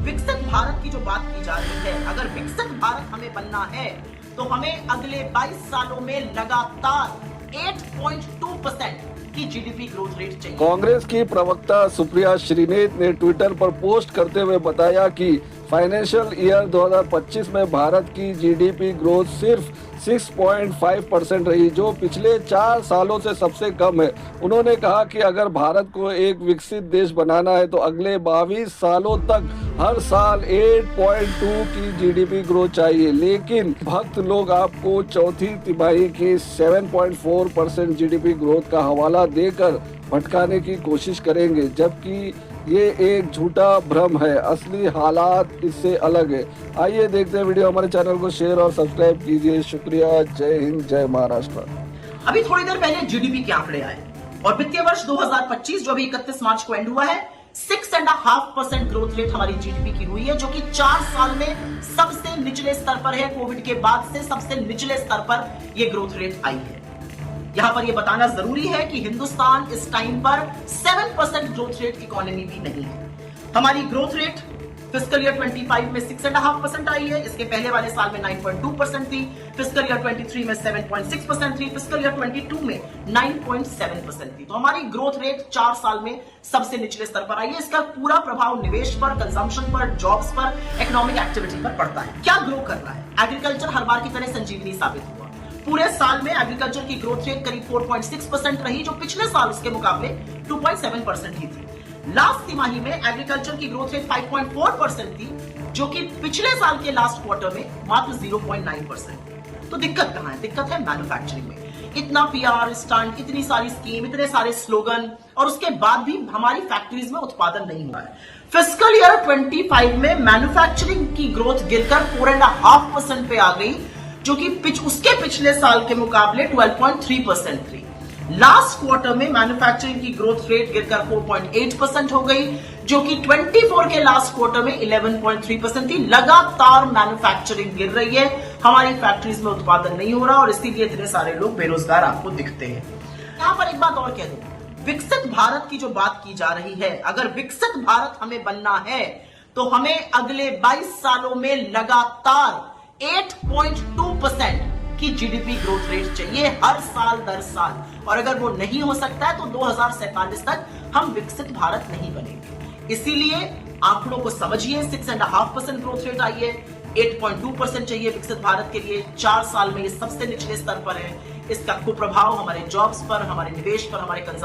विकसित भारत की जो बात की जा रही है, अगर विकसित भारत हमें बनना है तो हमें अगले 22 सालों में लगातार 8.2% की जीडीपी ग्रोथ रेट चाहिए। कांग्रेस की प्रवक्ता सुप्रिया श्रीनेत ने ट्विटर पर पोस्ट करते हुए बताया कि फाइनेंशियल ईयर 2025 में भारत की जीडीपी ग्रोथ सिर्फ 6.5% रही, जो पिछले 4 सालों से सबसे कम है। उन्होंने कहा कि अगर भारत को एक विकसित देश बनाना है तो अगले 22 सालों तक हर साल 8.2 की जीडीपी ग्रोथ चाहिए, लेकिन भक्त लोग आपको चौथी तिमाही की 7.4% जीडीपी ग्रोथ का हवाला देकर भटकाने की कोशिश करेंगे, जबकि ये एक झूठा भ्रम है। असली हालात इससे अलग है। आइए देखते हैं वीडियो। हमारे चैनल को शेयर और सब्सक्राइब कीजिए। शुक्रिया। जय हिंद, जय महाराष्ट्र। अभी थोड़ी देर पहले जीडीपी के आंकड़े आए और वित्तीय वर्ष 2025 जो अभी 31 मार्च को एंड हुआ है, 6.5% ग्रोथ रेट हमारी जीडीपी की हुई है, जो कि 4 साल में सबसे निचले स्तर पर है। कोविड के बाद से सबसे निचले स्तर पर यह ग्रोथ रेट आई है। यहां पर यह बताना जरूरी है कि हिंदुस्तान इस टाइम पर 7% ग्रोथ रेट इकोनॉमी भी नहीं है। हमारी ग्रोथ रेट फिस्कल ईयर 25 में 6.5% आई है, इसके पहले वाले साल में 9.2% थी, फिस्कल ईयर 23 में 7.6% थी, फिस्कल ईयर 22 में 9.7% थी। तो हमारी ग्रोथ रेट 4 साल में सबसे निचले स्तर पर आई है। इसका पूरा प्रभाव निवेश पर, कंजम्पशन पर, जॉब्स पर, इकोनॉमिक एक्टिविटी पर पड़ता है। क्या ग्रो कर रहा है? एग्रीकल्चर हर बार की तरह संजीवनी साबित हुआ। पूरे साल में एग्रीकल्चर की ग्रोथ रेट करीब 4.6% रही, जो पिछले साल उसके मुकाबले 2.7% ही थी। लास्ट तिमाही में एग्रीकल्चर की ग्रोथ रेट 5.4% थी, जो कि पिछले साल के लास्ट क्वार्टर में मात्र 0.9%। तो दिक्कत कहां है? दिक्कत है मैन्युफैक्चरिंग में। इतना पीआर स्टंट, इतनी सारी स्कीम, इतने सारे स्लोगन, और उसके बाद भी हमारी फैक्ट्रीज में उत्पादन नहीं हुआ है। फिस्कल ईयर 25 में मैन्युफैक्चरिंग की ग्रोथ गिरकर 4.5% पे आ गई, जो कि उसके पिछले साल के मुकाबले 12.3% थी। लास्ट क्वार्टर में मैन्युफैक्चरिंग की ग्रोथ रेट गिरकर 4.8% हो गई, जो कि 24 के लास्ट क्वार्टर में 11.3% थी। लगातार मैन्युफैक्चरिंग गिर रही है, हमारी फैक्ट्रीज में उत्पादन नहीं हो रहा, और इसीलिए इतने सारे लोग बेरोजगार आपको दिखते हैं। यहां पर एक बात और कह दूं, विकसित भारत की जो बात की जा रही है, अगर विकसित भारत हमें बनना है तो हमें अगले 22 सालों में लगातार 8.2% की जीडीपी ग्रोथ रेट चाहिए हर साल दर साल, और अगर वो नहीं हो सकता है तो 2047 तक हम विकसित भारत नहीं बनेंगे। इसीलिए आंकड़ों को समझिए। 6.5% ग्रोथ रेट आई है, 8.2% चाहिए विकसित भारत के लिए। 4 साल में ये सबसे निचले स्तर पर है। इसका कुप्रभाव हमारे जॉब्स पर, हमारे निवेश पर, हमारे कंजम्पशन